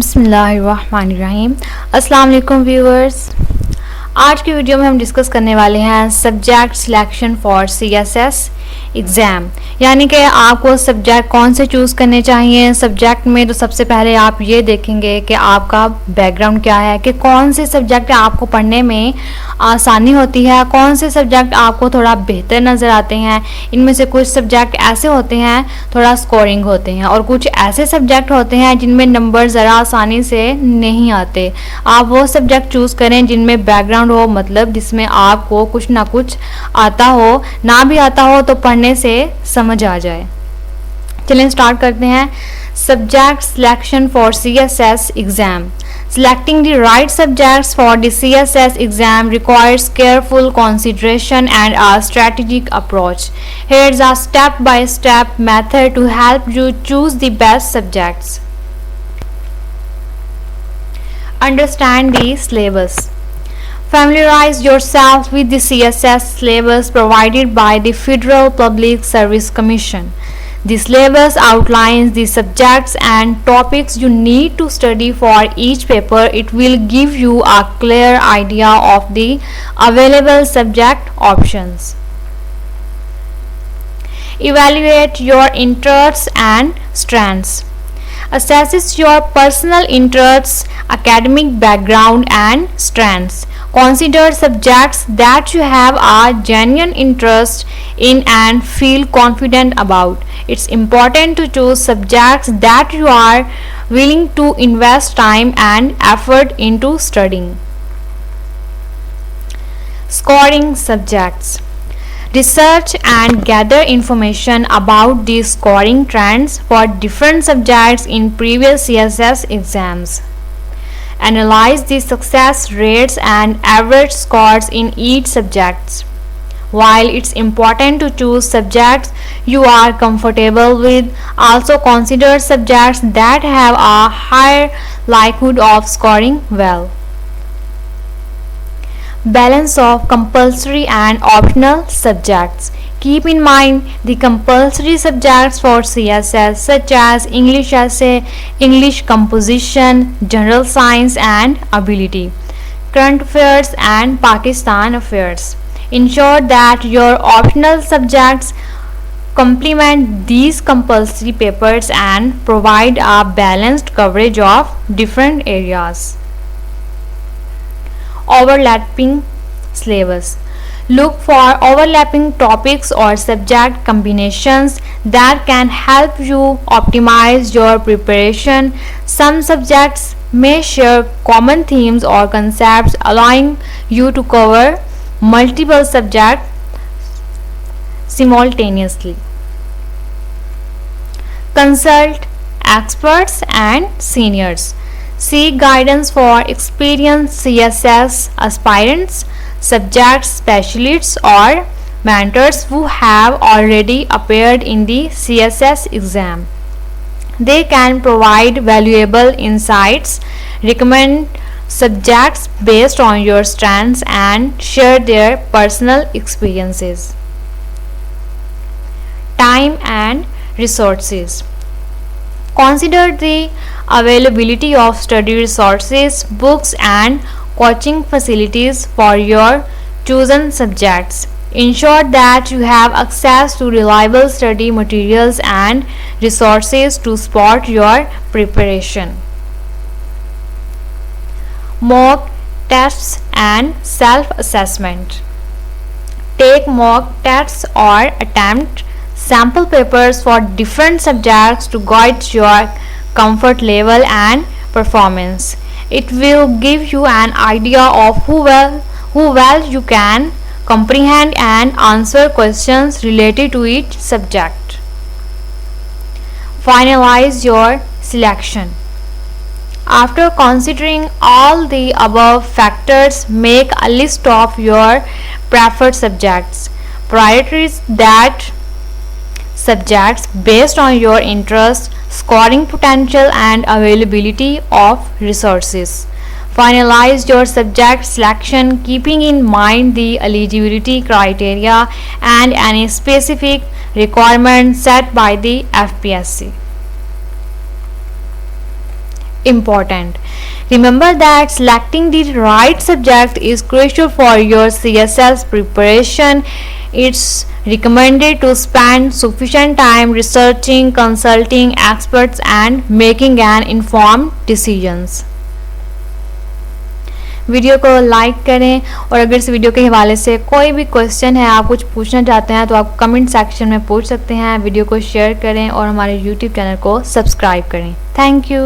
बिस्मिल्लाहिर्रहमानिर्रहीम। अस्सलाम वालेकुम व्यूअर्स। आज की वीडियो में हम डिस्कस करने वाले हैं subject selection for CSS exam, यानी कि आपको सब्जेक्ट कौन से चूज़ करने चाहिए। सब्जेक्ट में तो सबसे पहले आप ये देखेंगे कि आपका बैकग्राउंड क्या है, कि कौन से सब्जेक्ट आपको पढ़ने में आसानी होती है, कौन से सब्जेक्ट आपको थोड़ा बेहतर नज़र आते हैं। इनमें से कुछ सब्जेक्ट ऐसे होते हैं थोड़ा स्कोरिंग होते हैं, और कुछ ऐसे सब्जेक्ट होते हैं जिनमें नंबर ज़रा आसानी से नहीं आते। आप वो सब्जेक्ट चूज़ करें जिनमें बैकग्राउंड हो, मतलब जिसमें आपको कुछ ना कुछ आता हो, ना भी आता हो तो पढ़ने से समझ आ जाए। चलें स्टार्ट करते हैं। Subject selection for CSS exam. Selecting the right subjects for the CSS exam requires careful consideration and a strategic approach. Here's a step-by-step method to help you choose the best subjects. Understand the syllabus. Familiarize yourself with the CSS syllabus provided by the Federal Public Service Commission. The syllabus outlines the subjects and topics you need to study for each paper. It will give you a clear idea of the available subject options. Evaluate your interests and strengths. Assesses your personal interests, academic background and strengths. Consider subjects that you have a genuine interest in and feel confident about. It's important to choose subjects that you are willing to invest time and effort into studying. Scoring subjects. Research and gather information about the scoring trends for different subjects in previous CSS exams. Analyze the success rates and average scores in each subject. While it's important to choose subjects you are comfortable with, also consider subjects that have a higher likelihood of scoring well. Balance of compulsory and optional subjects. Keep in mind the compulsory subjects for CSS such as English essay, English composition, general science and ability, current affairs and Pakistan affairs. Ensure that your optional subjects complement these compulsory papers and provide a balanced coverage of different areas. Overlapping syllabus. Look for overlapping topics or subject combinations that can help you optimize your preparation. Some subjects may share common themes or concepts, allowing you to cover multiple subjects simultaneously. Consult experts and seniors. Seek guidance for experienced CSS aspirants, subject specialists or mentors who have already appeared in the CSS exam. They can provide valuable insights, recommend subjects based on your strengths and share their personal experiences. Time and resources. Consider the availability of study resources, books and coaching facilities for your chosen subjects. Ensure that you have access to reliable study materials and resources to support your preparation. Mock tests and self-assessment. Take mock tests or attempt sample papers for different subjects to gauge your comfort level and performance. It will give you an idea of how well you can comprehend and answer questions related to each subject. Finalize your selection. After considering all the above factors, make a list of your preferred subjects. Prioritize that subjects based on your interest, scoring potential and availability of resources. Finalize your subject selection keeping in mind the eligibility criteria and any specific requirements set by the FPSC. important. Remember that selecting the right subject is crucial for your CSS preparation. It's recommended to spend sufficient time researching, consulting experts and making an informed decisions. Video को like करें और अगर इस video के हवाले से कोई भी क्वेश्चन है, आप कुछ पूछना चाहते हैं तो आप कमेंट सेक्शन में पूछ सकते हैं. वीडियो को शेयर करें और हमारे यूट्यूब चैनल को सब्सक्राइब करें. Thank you.